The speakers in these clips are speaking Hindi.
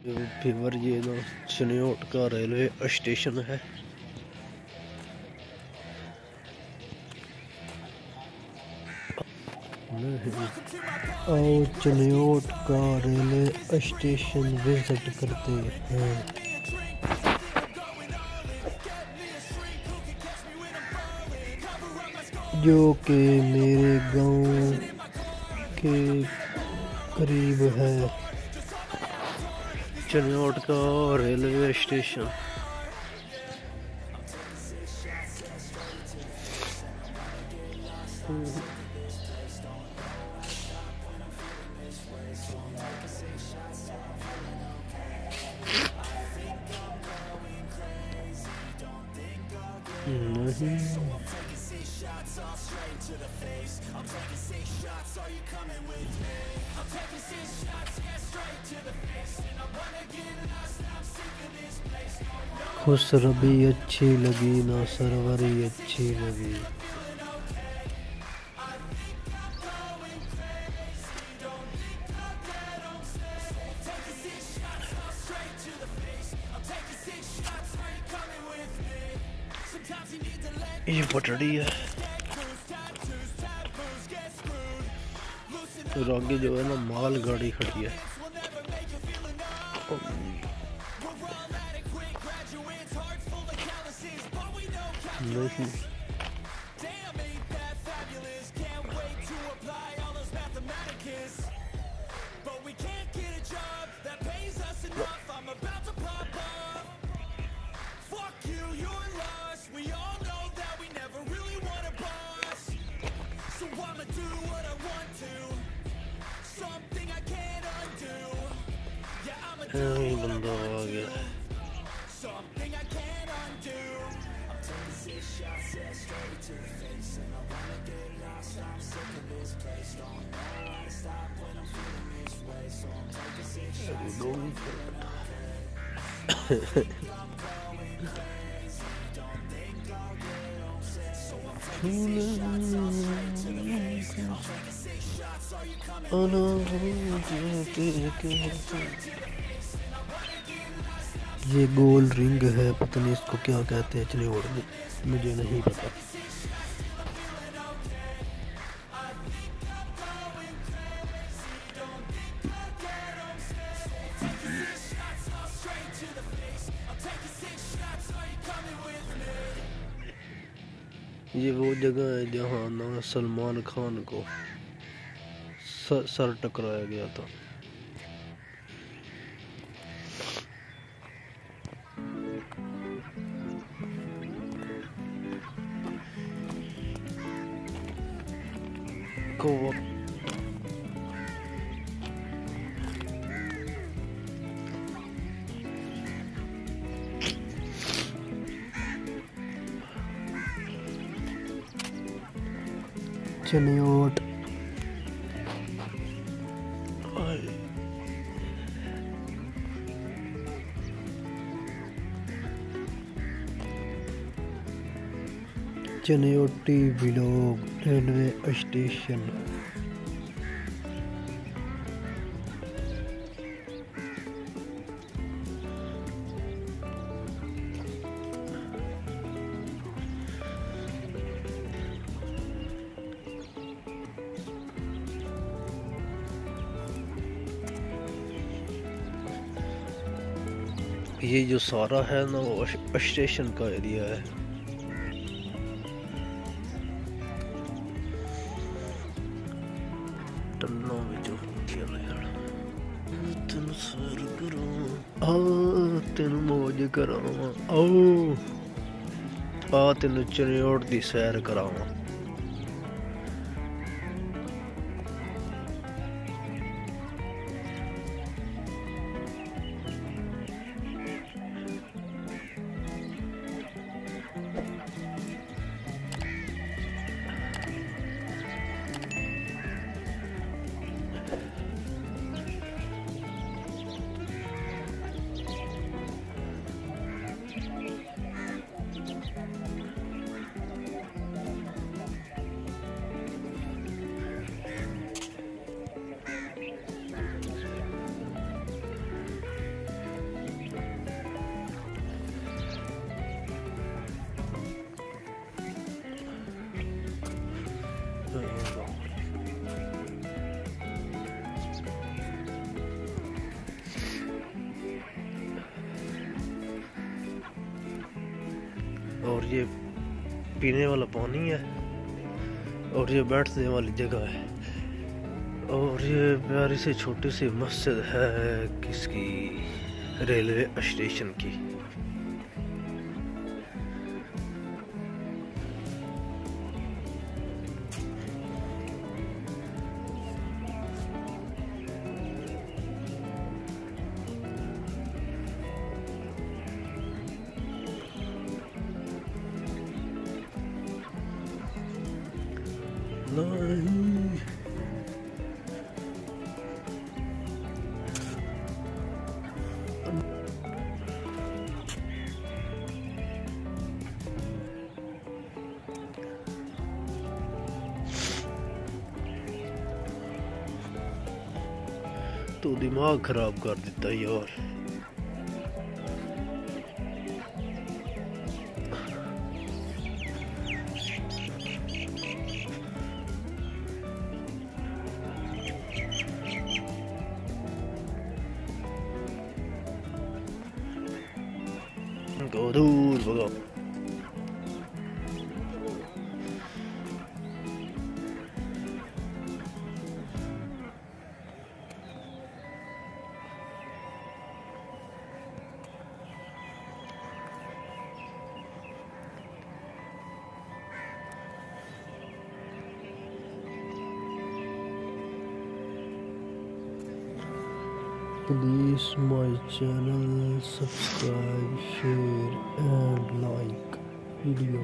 फीवर ये ना चिन्योट का रेलवे स्टेशन है। और चिन्योट का रेलवे स्टेशन विजिट करते हैं, जो कि मेरे गांव के करीब है। चिन्योट का रेलवे स्टेशन। नहीं खुशरबी अच्छी लगी ना सरवरी अच्छी लगी। ये पटड़ी है तो आगे जो है ना माल गाड़ी खड़ी है। नहीं बंदा आ गया। ये गोल रिंग है, पता नहीं इसको क्या कहते हैं। चलिए और मुझे नहीं पता। ये वो जगह है जहाँ ना सलमान खान को सर टकराया गया था। Chiniot Chinioti vlog railway station. ये जो सारा है ना वो स्टेशन का एरिया है। टन्नों में जो तेन सर करो तेन मौज करावा आ तेन चिन्योट दी सैर करावा। और ये पीने वाला पानी है और ये बैठने वाली जगह है और ये प्यारी सी छोटी सी मस्जिद है किसकी, रेलवे स्टेशन की। नहीं तो दिमाग खराब कर देता यार। को दूर भगाओ। Please my channel, subscribe, share and like video।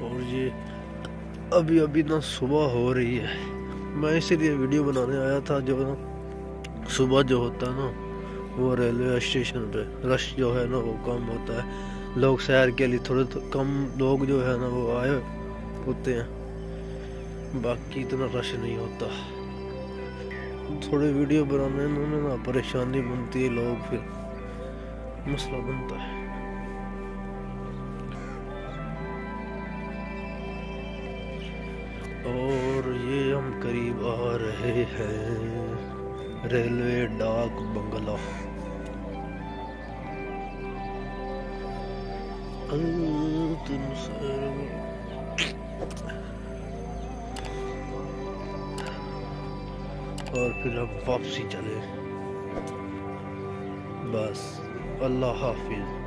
और ये अभी ना सुबह हो रही है, मैं इसीलिए वीडियो बनाने आया था। जो ना सुबह जो होता है ना वो रेलवे स्टेशन पे रश जो है ना वो कम होता है, लोग सैर के लिए थोड़े कम लोग जो है ना वो आए होते हैं, बाकी इतना रश नहीं होता। थोड़े वीडियो बनाने में ना परेशानी बनती है, लोग फिर मसला बनता है। और ये हम करीब आ रहे हैं रेलवे डाक बंगला। और फिर हम वापसी चले। बस अल्लाह हाफिज।